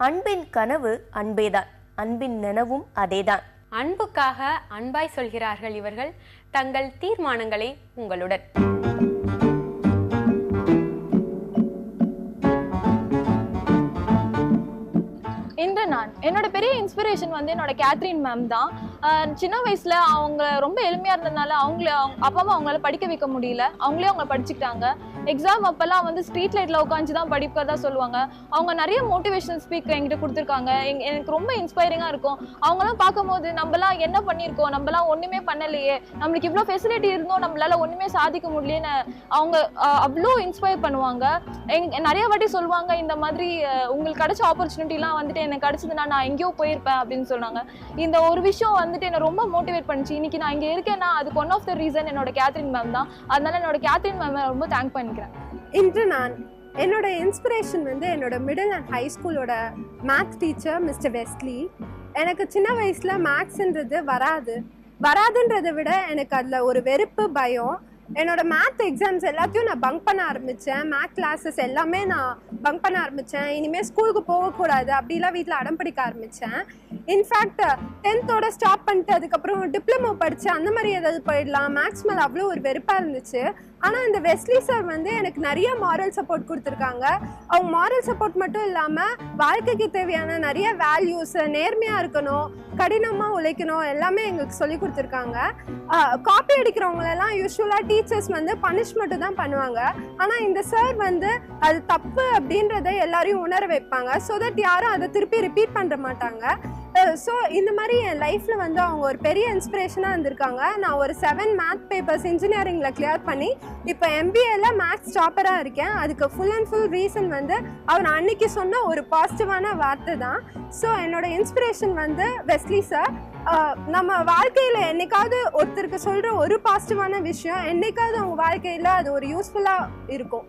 அன்பின் கனவு அன்பேதான், அன்பின் நனவும் அதேதான். அன்புக்காக அன்பாய் சொல்கிறார்கள் இவர்கள். தங்கள் தீர்மானங்களை உங்களுடன். இன்று நான் என்னோட பெரிய இன்ஸ்பிரேஷன் வந்து என்னோட கேத்ரின் மேம் தான். சின்ன வயசுல அவங்க ரொம்ப எளிமையா இருந்ததுனால அவங்க அப்பா அம்மா அவங்களால படிக்க வைக்க முடியல, அவங்களே அவங்க படிச்சுக்கிட்டாங்க. எக்ஸாம் அப்பெல்லாம் வந்து ஸ்ட்ரீட் லைட்ல உட்காந்து தான் படிக்கிறதா சொல்லுவாங்க. அவங்க நிறைய மோட்டிவேஷனல் ஸ்பீக் என்கிட்ட கொடுத்துருக்காங்க. எனக்கு ரொம்ப இன்ஸ்பைரிங்கா இருக்கும். அவங்களாம் பார்க்கும்போது நம்மளாம் என்ன பண்ணியிருக்கோம், நம்மளாம் ஒண்ணுமே பண்ணலையே, நம்மளுக்கு இவ்வளோ ஃபெசிலிட்டி இருந்தோம் நம்மளால ஒண்ணுமே சாதிக்க முடியலன்னு அவங்க அவ்வளோ இன்ஸ்பயர் பண்ணுவாங்க. நிறைய வாட்டி சொல்லுவாங்க, இந்த மாதிரி உங்களுக்கு கிடைச்ச ஆப்பர்ச்சுனிட்டிலாம் வந்துட்டு எனக்கு கிடைச்சதுன்னா நான் எங்கேயோ போயிருப்பேன் அப்படின்னு சொன்னாங்க. இந்த ஒரு விஷயம் வந்துட்டு என்னை ரொம்ப மோட்டிவேட் பண்ணிச்சு. இன்னைக்கு நான் இங்கே இருக்கேன்னா அதுக்கு ஒன் ஆஃப் த ரீசன் என்னோட கேத்ரின் மேம் தான். அதனால என்னோட கேத்ரின் மேம் ரொம்ப தேங்க் பண்ணிக்கிறேன். இன்று நான் என்னோட இன்ஸ்பிரேஷன் வந்து என்னோட மிடில் அண்ட் ஹை ஸ்கூலோட மேத்ஸ் டீச்சர் மிஸ்டர் வெஸ்லி. எனக்கு சின்ன வயசுல மேத்ஸ்ன்றது வராதுன்றதை விட எனக்கு அதில் ஒரு வெறுப்பு, பயம். என்னோட மேத் எக்ஸாம்ஸ் எல்லாத்தையும் நான் பங்க் பண்ண ஆரம்பித்தேன். மேத் கிளாஸஸ் எல்லாமே நான் பங்க் பண்ண ஆரம்பித்தேன். இனிமேல் ஸ்கூலுக்கு போகக்கூடாது அப்படிலாம் வீட்டில் அடம் பிடிக்க ஆரம்பித்தேன். இன்ஃபேக்ட் 10th ஸ்டாப் பண்ணிட்டு அதுக்கப்புறம் டிப்ளமோ படித்தேன். அந்த மாதிரி ஏதாவது போயிடலாம். மேத்ஸ் மேலே அவ்வளோ ஒரு வெறுப்பாக இருந்துச்சு. ஆனால் இந்த வெஸ்லி சார் வந்து எனக்கு நிறைய மாரல் சப்போர்ட் கொடுத்துருக்காங்க. அவங்க மாரல் சப்போர்ட் மட்டும் இல்லாமல் வாழ்க்கைக்கு தேவையான நிறைய வேல்யூஸ், நேர்மையாக இருக்கணும், கடினமாக உழைக்கணும், எல்லாமே எங்களுக்கு சொல்லி கொடுத்துருக்காங்க. காப்பி அடிக்கிறவங்களெல்லாம் யூஸ்வலாக டீச்சர்ஸ் வந்து பனிஷ்மெண்ட்டு தான் பண்ணுவாங்க. ஆனால் இந்த சார் வந்து அது தப்பு அப்படின்றத எல்லாரையும் உணர வைப்பாங்க. ஸோ தட் யாரும் அதை திருப்பி ரிப்பீட் பண்ண மாட்டாங்க. ஸோ இந்த மாதிரி என் லைஃப்பில் வந்து அவங்க ஒரு பெரிய இன்ஸ்பிரேஷனாக இருந்திருக்காங்க. நான் ஒரு 7 மேத் பேப்பர்ஸ் இன்ஜினியரிங்கில் கிளியர் பண்ணி இப்போ MBAல மேத்ஸ் டாப்பராக இருக்கேன். அதுக்கு ஃபுல் அண்ட் ஃபுல் ரீசன் வந்து அவர் அன்னைக்கு சொன்ன ஒரு பாசிட்டிவான வார்த்தை தான். ஸோ என்னோட இன்ஸ்பிரேஷன் வந்து வெஸ்லி சார். நம்ம வாழ்க்கையில் என்னைக்காவது ஒருத்தருக்கு சொல்கிற ஒரு பாசிட்டிவான விஷயம் என்னைக்காவது அவங்க வாழ்க்கையில் அது ஒரு யூஸ்ஃபுல்லாக இருக்கும்.